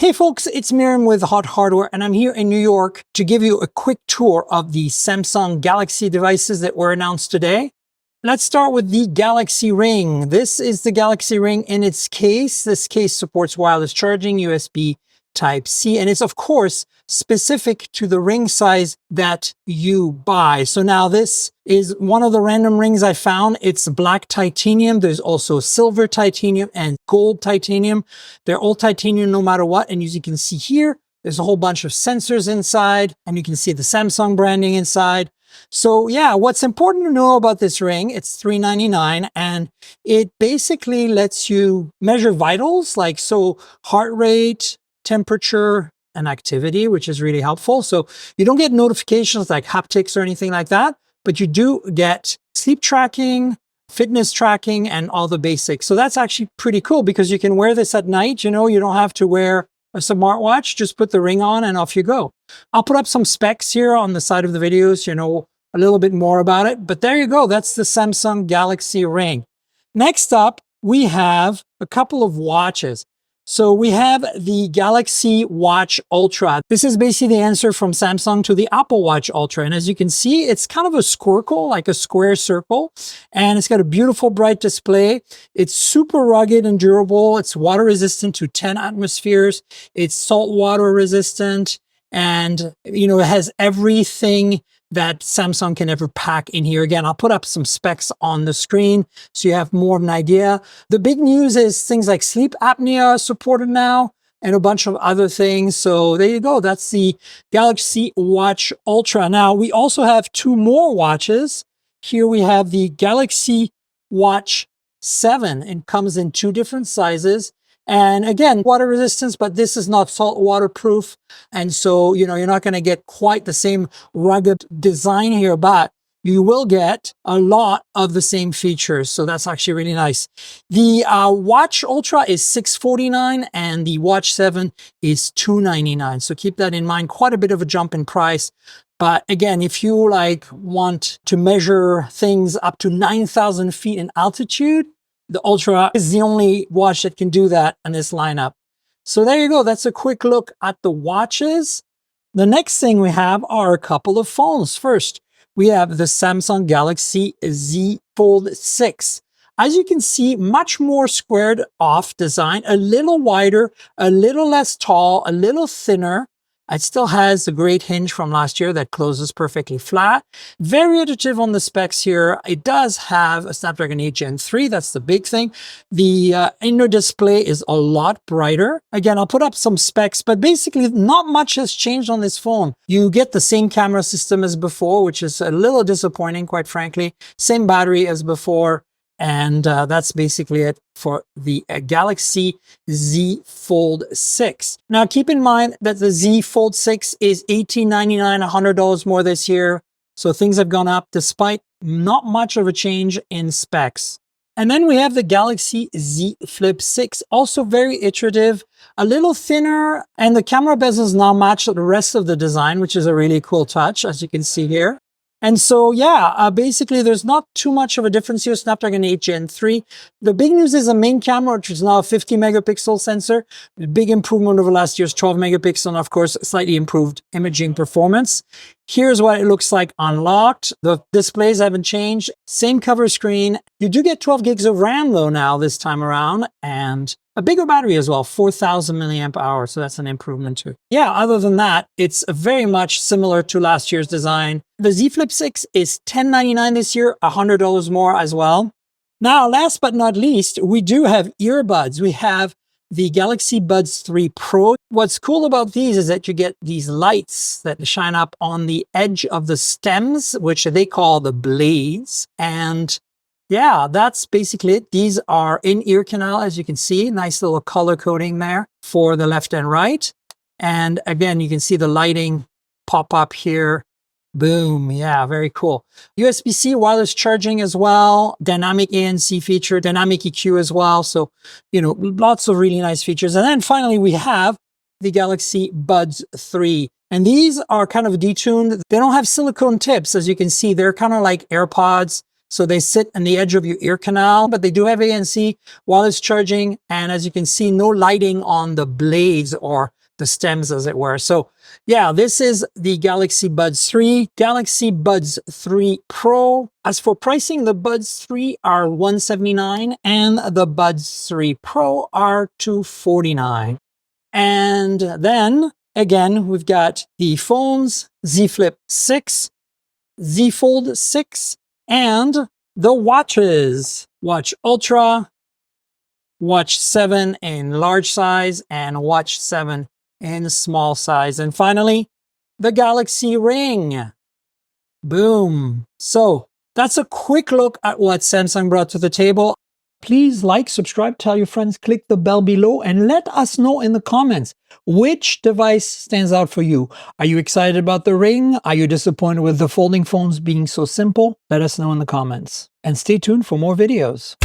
Hey folks, it's Miriam with Hot Hardware, and I'm here in New York to give you a quick tour of the Samsung Galaxy devices that were announced today. Let's start with the Galaxy Ring. This is the Galaxy Ring in its case. This case supports wireless charging, USB Type-C, and it's of course specific to the ring size that you buy. So now this is one of the random rings I found. It's black titanium. There's also silver titanium and gold titanium. They're all titanium no matter what. And as you can see here, there's a whole bunch of sensors inside, and you can see the Samsung branding inside. So yeah, what's important to know about this ring, it's $399, and it basically lets you measure vitals, like heart rate, temperature, and activity, which is really helpful. So you don't get notifications like haptics or anything like that, but you do get sleep tracking, fitness tracking, and all the basics. So that's actually pretty cool because you can wear this at night. You don't have to wear a smartwatch, just put the ring on and off you go. I'll put up some specs here on the side of the videos, a little bit more about it, but there you go. That's the Samsung Galaxy Ring. Next up, we have a couple of watches. So we have the Galaxy Watch Ultra. This is basically the answer from Samsung to the Apple Watch Ultra. And as you can see, it's kind of a squircle, like a square circle. And it's got a beautiful bright display. It's super rugged and durable. It's water resistant to 10 atmospheres. It's salt water resistant. And, it has everything that Samsung can ever pack in here. Again, I'll put up some specs on the screen so you have more of an idea. The big news is things like sleep apnea are supported now and a bunch of other things. So there you go. That's the Galaxy Watch Ultra. Now, we also have two more watches. Here we have the Galaxy Watch 7. It comes in two different sizes. And again, water resistance, but this is not salt waterproof. And so, you're not going to get quite the same rugged design here, but you will get a lot of the same features. So that's actually really nice. The Watch Ultra is $649 and the Watch 7 is $299. So keep that in mind. Quite a bit of a jump in price. But again, if you want to measure things up to 9,000 feet in altitude, the Ultra is the only watch that can do that in this lineup. So there you go. That's a quick look at the watches. The next thing we have are a couple of phones. First, we have the Samsung Galaxy Z Fold 6. As you can see, much more squared off design, a little wider, a little less tall, a little thinner. It still has the great hinge from last year that closes perfectly flat. Very iterative on the specs here. It does have a Snapdragon 8 Gen 3. That's the big thing. The inner display is a lot brighter. Again, I'll put up some specs, but basically not much has changed on this phone. You get the same camera system as before, which is a little disappointing, quite frankly. Same battery as before. And that's basically it for the Galaxy Z Fold 6. Now, keep in mind that the Z Fold 6 is $1899, $100 more this year. So things have gone up despite not much of a change in specs. And then we have the Galaxy Z Flip 6, also very iterative, a little thinner, and the camera bezels now match the rest of the design, which is a really cool touch, as you can see here. And so, yeah, basically there's not too much of a difference here. Snapdragon 8 Gen 3. The big news is the main camera, which is now a 50 megapixel sensor. A big improvement over last year's 12 megapixel, and of course, slightly improved imaging performance. Here's what it looks like unlocked. The displays haven't changed. Same cover screen. You do get 12 gigs of RAM though now this time around, and a bigger battery as well, 4,000 milliamp hours. So that's an improvement too. Yeah, other than that, it's very much similar to last year's design. The Z Flip 6 is $1099 this year, $100 more as well. Now, last but not least, we do have earbuds. We have the Galaxy Buds 3 Pro. What's cool about these is that you get these lights that shine up on the edge of the stems, which they call the blades. And yeah, that's basically it. These are in-ear canal, as you can see. Nice little color coding there for the left and right. And again, you can see the lighting pop up here. Boom. Yeah, very cool. USB-C wireless charging as well. Dynamic ANC feature, dynamic EQ as well. So, lots of really nice features. And then finally, we have the Galaxy Buds 3. And these are kind of detuned. They don't have silicone tips. As you can see, they're kind of like AirPods. So they sit on the edge of your ear canal, but they do have ANC wireless charging. And as you can see, no lighting on the blades or the stems, as it were. So yeah, this is the Galaxy Buds 3, Galaxy Buds 3 Pro. As for pricing, the Buds 3 are $179 and the Buds 3 Pro are $249. And then again, we've got the phones, Z Flip 6, Z Fold 6, and the watches, Watch Ultra, Watch 7 in large size, and Watch 7 in small size. And finally, the Galaxy Ring. Boom. So that's a quick look at what Samsung brought to the table. Please like, subscribe, tell your friends, click the bell below, and let us know in the comments which device stands out for you. Are you excited about the Ring? Are you disappointed with the folding phones being so simple? Let us know in the comments. And stay tuned for more videos.